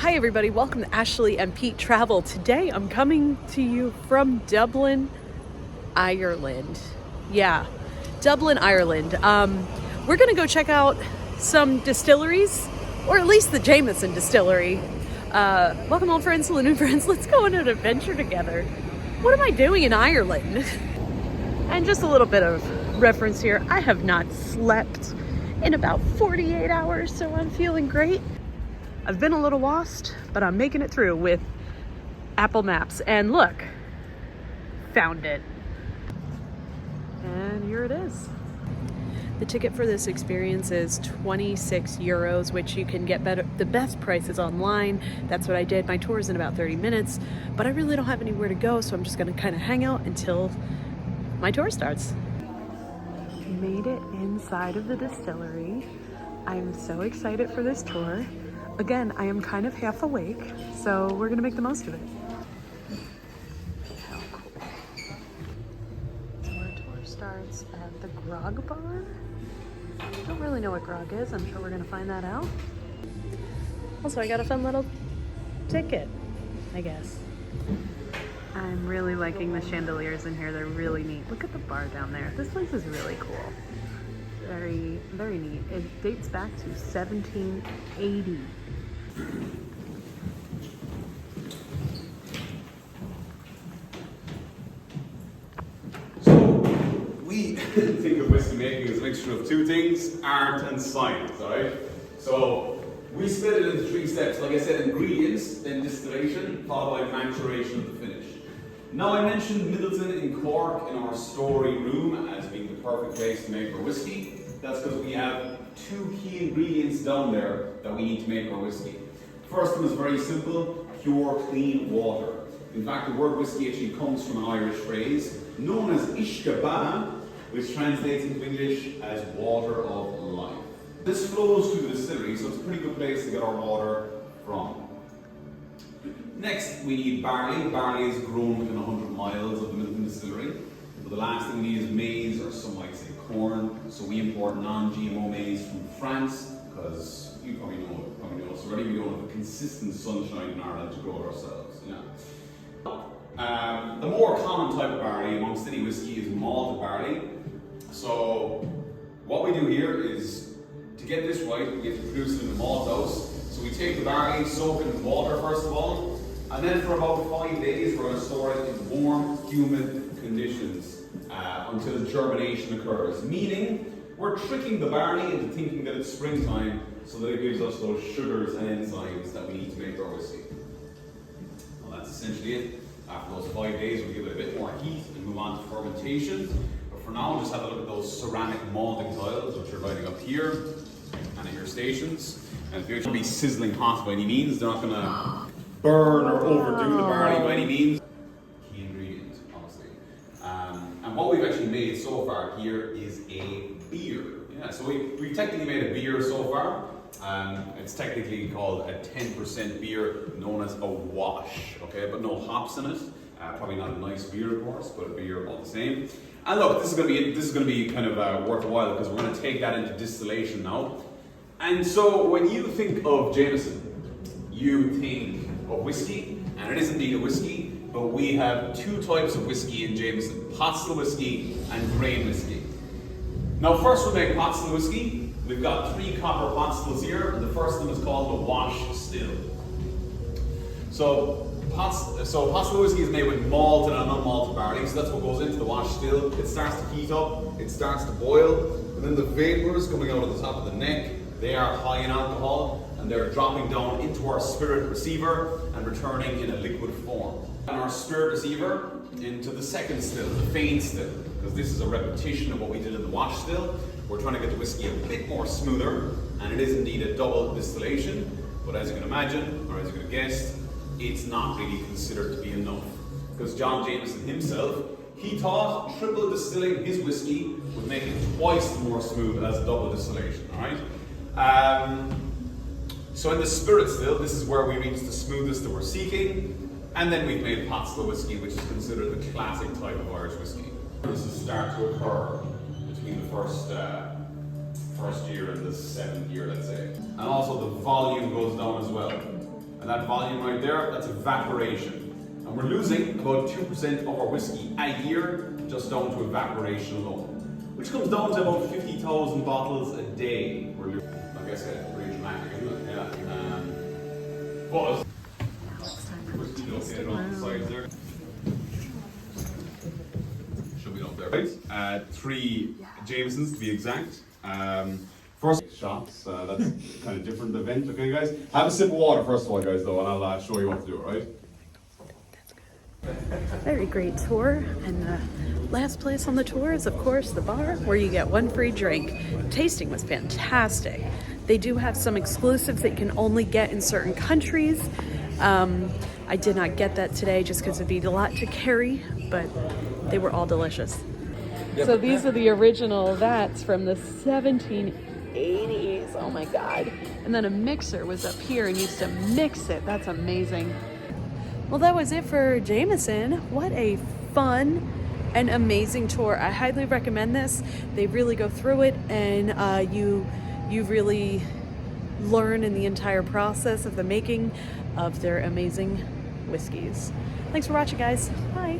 Hi everybody, welcome to Ashley and Pete Travel. Today I'm coming to you from Dublin, Ireland. Yeah, Dublin, Ireland. We're gonna go check out some distilleries, or at least the Jameson Distillery. Welcome old friends, hello new friends, let's go on an adventure together. What am I doing in Ireland? And just a little bit of reference here, I have not slept in about 48 hours, so I'm feeling great. I've been a little lost, but I'm making it through with Apple Maps. And look, found it. And here it is. The ticket for this experience is 26 euros, which you can get the best prices online. That's what I did. My tour is in about 30 minutes, but I really don't have anywhere to go, so I'm just gonna kind of hang out until my tour starts. Made it inside of the distillery. I'm so excited for this tour. Again, I am kind of half awake, so we're gonna make the most of it. How cool. So our tour starts at the grog bar. Don't really know what grog is. I'm sure we're gonna find that out. Also, I got a fun little ticket, I guess. I'm really liking the chandeliers in here. They're really neat. Look at the bar down there. This place is really cool. Very, very neat. It dates back to 1780. So, we think of whiskey making as a mixture of two things, art and science, alright? So, we split it into 3 steps. Like I said, ingredients, then distillation, followed by maturation of the finish. Now, I mentioned Middleton in Cork in our story room as being the perfect place to make our whiskey. That's because we have 2 key ingredients down there that we need to make our whiskey. First one is very simple, pure, clean water. In fact, the word whiskey actually comes from an Irish phrase known as ishkaba, which translates into English as water of life. This flows through the distillery, so it's a pretty good place to get our water from. Next, we need barley. Barley is grown within 100 miles of the Middleton Distillery. But the last thing we need is maize, or some might say corn. So we import non-GMO maize from France, because you probably know this already, we don't have a consistent sunshine in Ireland to grow it ourselves. Yeah. The more common type of barley amongst any whiskey is malted barley. So what we do here is, to get this right, we have to produce it in a malt house. So we take the barley, soak it in water first of all, and then for about 5 days we're going to store it in warm, humid conditions until germination occurs. Meaning, we're tricking the barley into thinking that it's springtime so that it gives us those sugars and enzymes that we need to make our whiskey. Well, that's essentially it. After those 5 days, we'll give it a bit more heat and move on to fermentation. But for now, just have a look at those ceramic malting tiles, which are lighting up here and at your stations. And they're going to be sizzling hot by any means. They're not going to burn or overdo the barley by any means. Key ingredient, obviously. And what we've actually made so far here is a beer. Yeah, so we've technically made a beer so far. It's technically called a 10% beer known as a wash, okay, but no hops in it. Probably not a nice beer, of course, but a beer all the same. And look, this is going to be kind of worthwhile because we're going to take that into distillation now. And so when you think of Jameson, you think of whiskey, and it is indeed a whiskey, but we have 2 types of whiskey in Jameson: pot still whiskey and grain whiskey. Now first we'll make pot still whiskey. We've got 3 copper pot stills here, and the first one is called the wash still. So pot still whiskey is made with malted and unmalted barley, so that's what goes into the wash still. It starts to heat up, it starts to boil, and then the vapors coming out of the top of the neck, they are high in alcohol, and they're dropping down into our spirit receiver and returning in a liquid form. And our spirit receiver into the second still, the faint still, because this is a repetition of what we did in the wash still. We're trying to get the whiskey a bit more smoother, and it is indeed a double distillation, but as you can imagine, or as you can have guessed, it's not really considered to be enough. Because John Jameson himself, he thought triple distilling his whiskey would make it twice more smooth as double distillation, alright? So in the spirit still, this is where we reach the smoothness that we're seeking, and then we've made pot still whiskey, which is considered the classic type of Irish whiskey. This will start to occur between the first year and the 7th year, let's say. And also the volume goes down as well. And And that volume right there, that's evaporation. And we're losing about 2% of our whiskey a year just down to evaporation alone, which comes down to about 50,000 bottles a day. We're losing. Like I said, pretty dramatic, isn't it? Yeah. But whiskey located on the sides there. Should be up there, right? 3 Jamesons to be exact. First shots, that's kind of different event. Okay, guys, have a sip of water first of all, guys, though, and I'll show you what to do. Right? Very great tour, and the last place on the tour is of course the bar where you get 1 free drink. Tasting was fantastic. They do have some exclusives that you can only get in certain countries. I did not get that today just because it'd be a lot to carry, but they were all delicious. So these are the original vats from the 1780s. Oh my God. And then a mixer was up here and used to mix it. That's amazing. Well, that was it for Jameson. What a fun and amazing tour. I highly recommend this. They really go through it, and you really learn in the entire process of the making of their amazing whiskeys. Thanks for watching, guys. Bye.